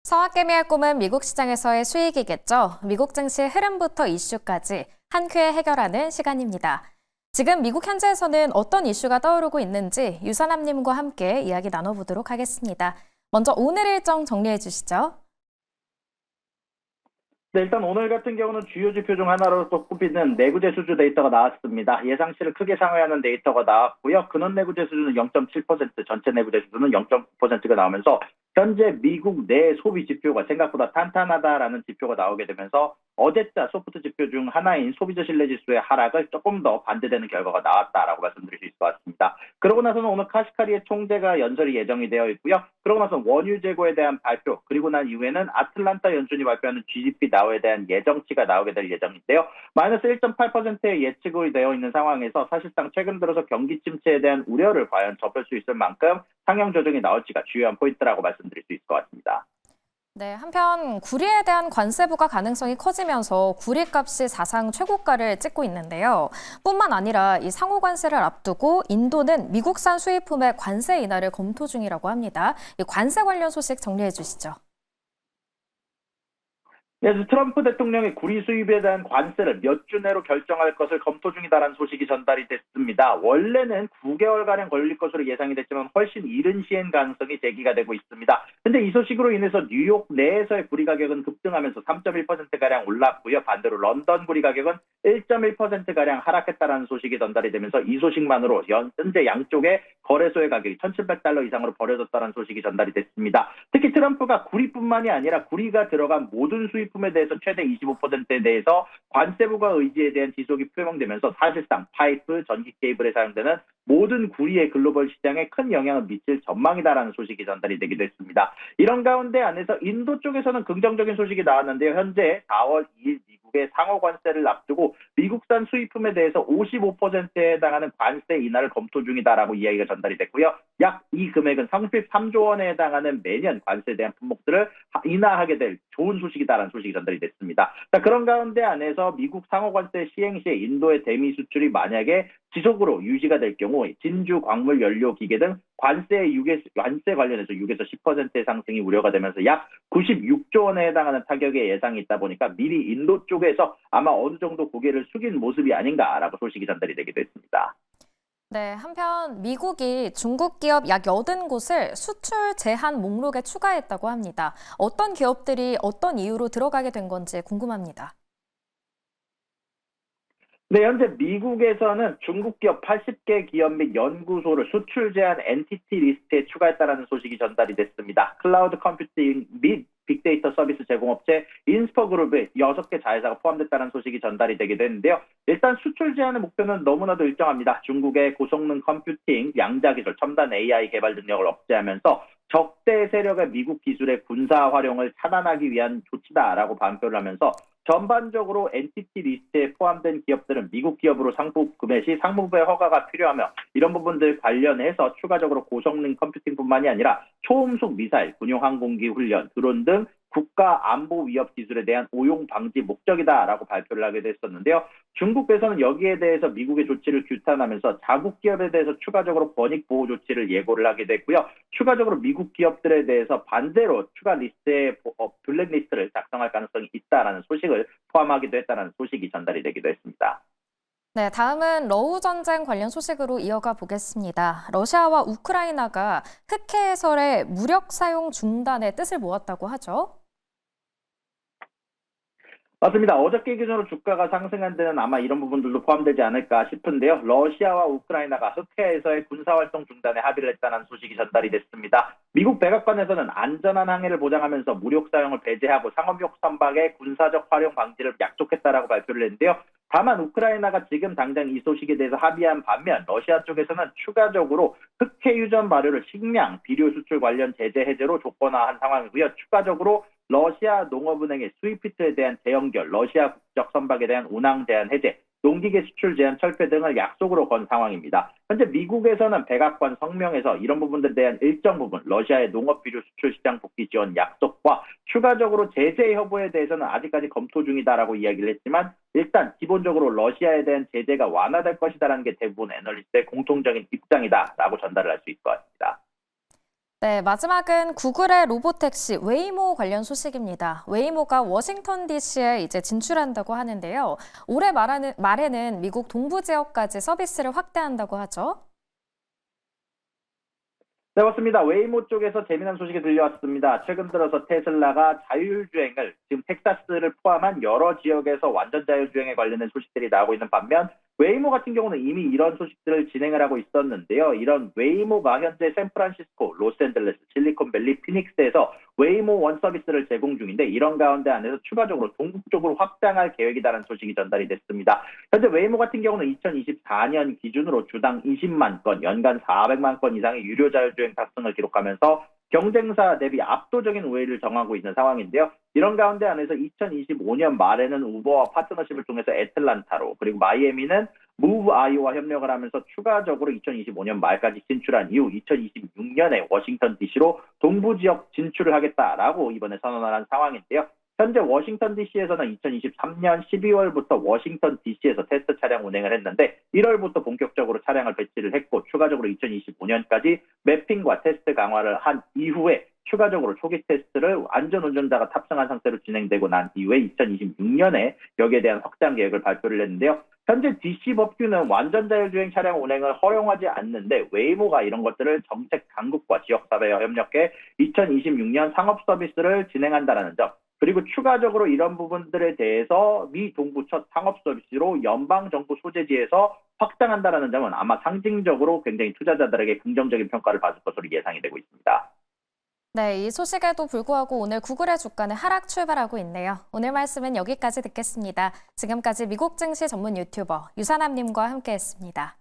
서학개미의 꿈은 미국 시장에서의 수익이겠죠. 미국 증시의 흐름부터 이슈까지 한 큐에 해결하는 시간입니다. 지금 미국 현지에서는 어떤 이슈가 떠오르고 있는지 유선남님과 함께 이야기 나눠보도록 하겠습니다. 먼저 오늘 일정 정리해 주시죠. 네, 일단 오늘 같은 경우는 주요 지표 중 하나로 또 꼽히는 내구재 수주 데이터가 나왔습니다. 예상치를 크게 상회하는 데이터가 나왔고요. 근원 내구재 수주는 0.7%, 전체 내구재 수주는 0.9%가 나오면서 현재 미국 내 소비 지표가 생각보다 탄탄하다라는 지표가 나오게 되면서 어제자 소프트 지표 중 하나인 소비자 신뢰 지수의 하락을 조금 더 반대되는 결과가 나왔다라고 말씀드릴 수 있을 것 같습니다. 그러고 나서는 오늘 카시카리의 총재가 연설이 예정이 되어 있고요. 그러고 나서 원유 재고에 대한 발표, 그리고 난 이후에는 아틀란타 연준이 발표하는 GDP 나오에 대한 예정치가 나오게 될 예정인데요. 마이너스 1.8%의 예측이 되어 있는 상황에서 사실상 최근 들어서 경기 침체에 대한 우려를 과연 접을 수 있을 만큼 상향 조정이 나올지가 주요한 포인트라고 말씀드릴 수 있을 것 같습니다. 네, 한편 구리에 대한 관세 부과 가능성이 커지면서 구리 값이 사상 최고가를 찍고 있는데요. 뿐만 아니라 이 상호 관세를 앞두고 인도는 미국산 수입품의 관세 인하를 검토 중이라고 합니다. 이 관세 관련 소식 정리해 주시죠. 네, 트럼프 대통령이 구리 수입에 대한 관세를 몇 주 내로 결정할 것을 검토 중이다라는 소식이 전달이 됐습니다. 원래는 9개월가량 걸릴 것으로 예상이 됐지만 훨씬 이른 시행 가능성이 제기가 되고 있습니다. 근데 이 소식으로 인해서 뉴욕 내에서의 구리 가격은 급등하면서 3.1%가량 올랐고요. 반대로 런던 구리 가격은 1.1%가량 하락했다라는 소식이 전달이 되면서 이 소식만으로 현재 양쪽의 거래소의 가격이 $1,700 이상으로 벌어졌다는 소식이 전달이 됐습니다. 특히 트럼프가 구리뿐만이 아니라 구리가 들어간 모든 수입품에 대해서 최대 25%에 대해서 관세 부과 의지에 대한 지속이 표명되면서 사실상 파이프, 전기 케이블에 사용되는 모든 구리의 글로벌 시장에 큰 영향을 미칠 전망이다라는 소식이 전달이 되기도 했습니다. 이런 가운데 안에서 인도 쪽에서는 긍정적인 소식이 나왔는데요. 현재 4월 2일 미국의 상호 관세를 앞두고 미국산 수입품에 대해서 55%에 해당하는 관세 인하를 검토 중이다라고 이야기가 전달이 됐고요. 약 이 금액은 33조 원에 해당하는 매년 관세에 대한 품목들을 인하하게 될 좋은 소식이다라는 소식이 전달이 됐습니다. 자, 그런 가운데 안에서 미국 상호 관세 시행 시에 인도의 대미 수출이 만약에 지속으로 유지가 될 경우 진주, 광물, 연료, 기계 등 관세 관련해서 6에서 10%의 상승이 우려가 되면서 약 96조 원에 해당하는 타격의 예상이 있다 보니까 미리 인도 쪽에서 아마 어느 정도 고개를 숙인 모습이 아닌가라고 소식이 전달이 되기도 했습니다. 네, 한편 미국이 중국 기업 약 80곳을 수출 제한 목록에 추가했다고 합니다. 어떤 기업들이 어떤 이유로 들어가게 된 건지 궁금합니다. 네, 현재 미국에서는 중국 기업 80개 기업 및 연구소를 수출 제한 엔티티 리스트에 추가했다는 소식이 전달이 됐습니다. 클라우드 컴퓨팅 및 빅데이터 서비스 제공업체 인스퍼그룹에 6개 자회사가 포함됐다는 소식이 전달이 되게 되는데요. 일단 수출 제한의 목표는 너무나도 일정합니다. 중국의 고성능 컴퓨팅, 양자 기술, 첨단 AI 개발 능력을 억제하면서 적대 세력의 미국 기술의 군사 활용을 차단하기 위한 조치다라고 발표를 하면서 전반적으로 엔티티 리스트에 포함된 기업들은 미국 기업으로 상품 구매 시 상무부의 허가가 필요하며 이런 부분들 관련해서 추가적으로 고성능 컴퓨팅뿐만이 아니라 초음속 미사일, 군용 항공기 훈련, 드론 등 국가 안보 위협 기술에 대한 오용 방지 목적이다라고 발표를 하게 됐었는데요. 중국에서는 여기에 대해서 미국의 조치를 규탄하면서 자국 기업에 대해서 추가적으로 권익 보호 조치를 예고를 하게 됐고요. 추가적으로 미국 기업들에 대해서 반대로 추가 리스트에 블랙리스트를 작성할 가능성이 있다라는 소식을 포함하기도 했다는 소식이 전달이 되기도 했습니다. 네, 다음은 러우 전쟁 관련 소식으로 이어가 보겠습니다. 러시아와 우크라이나가 흑해 해설의 무력 사용 중단의 뜻을 모았다고 하죠. 맞습니다. 어저께 기준으로 주가가 상승한 데는 아마 이런 부분들도 포함되지 않을까 싶은데요. 러시아와 우크라이나가 흑해에서의 군사활동 중단에 합의를 했다는 소식이 전달이 됐습니다. 미국 백악관에서는 안전한 항해를 보장하면서 무력 사용을 배제하고 상업용 선박의 군사적 활용 방지를 약속했다라고 발표를 했는데요. 다만 우크라이나가 지금 당장 이 소식에 대해서 합의한 반면 러시아 쪽에서는 추가적으로 흑해 유전 발효를 식량, 비료 수출 관련 제재 해제로 조건화한 상황이고요. 추가적으로 러시아 농업은행의 스위프트에 대한 대형결, 러시아 국적 선박에 대한 운항 제한 해제, 농기계 수출 제한 철폐 등을 약속으로 건 상황입니다. 현재 미국에서는 백악관 성명에서 이런 부분들에 대한 일정 부분 러시아의 농업 비료 수출 시장 복귀 지원 약속과 추가적으로 제재 여부에 대해서는 아직까지 검토 중이다라고 이야기를 했지만 일단 기본적으로 러시아에 대한 제재가 완화될 것이다라는 게 대부분 애널리스트의 공통적인 입장이다라고 전달을 할 수 있을 것 같습니다. 네, 마지막은 구글의 로보택시 웨이모 관련 소식입니다. 웨이모가 워싱턴 DC에 이제 진출한다고 하는데요. 올해 말에는 미국 동부 지역까지 서비스를 확대한다고 하죠. 네, 맞습니다. 웨이모 쪽에서 재미난 소식이 들려왔습니다. 최근 들어서 테슬라가 자율주행을 지금 텍사스를 포함한 여러 지역에서 완전 자율주행에 관련된 소식들이 나오고 있는 반면 웨이모 같은 경우는 이미 이런 소식들을 진행을 하고 있었는데요. 이런 웨이모가 현재 샌프란시스코, 로스앤젤레스, 실리콘밸리, 피닉스에서 웨이모 원 서비스를 제공 중인데 이런 가운데 안에서 추가적으로 동북 쪽으로 확장할 계획이라는 소식이 전달이 됐습니다. 현재 웨이모 같은 경우는 2024년 기준으로 주당 20만 건, 연간 400만 건 이상의 유료 자율주행 탑승을 기록하면서 경쟁사 대비 압도적인 우위를 정하고 있는 상황인데요. 이런 가운데 안에서 2025년 말에는 우버와 파트너십을 통해서 애틀란타로 그리고 마이애미는 무브아이오와 협력을 하면서 추가적으로 2025년 말까지 진출한 이후 2026년에 워싱턴 DC로 동부 지역 진출을 하겠다라고 이번에 선언을 한 상황인데요. 현재 워싱턴 DC에서는 2023년 12월부터 워싱턴 DC에서 테스트 차량 운행을 했는데 1월부터 본격적으로 차량을 배치를 했고 추가적으로 2025년까지 매핑과 테스트 강화를 한 이후에 추가적으로 초기 테스트를 안전운전자가 탑승한 상태로 진행되고 난 이후에 2026년에 여기에 대한 확장 계획을 발표를 했는데요. 현재 DC 법규는 완전 자율주행 차량 운행을 허용하지 않는데 웨이모가 이런 것들을 정책 당국과 지역사회와 협력해 2026년 상업 서비스를 진행한다는 점 그리고 추가적으로 이런 부분들에 대해서 미 동부 첫 상업 서비스로 연방정부 소재지에서 확장한다는 점은 아마 상징적으로 굉장히 투자자들에게 긍정적인 평가를 받을 것으로 예상이 되고 있습니다. 네, 이 소식에도 불구하고 오늘 구글의 주가는 하락 출발하고 있네요. 오늘 말씀은 여기까지 듣겠습니다. 지금까지 미국 증시 전문 유튜버 유산남님과 함께했습니다.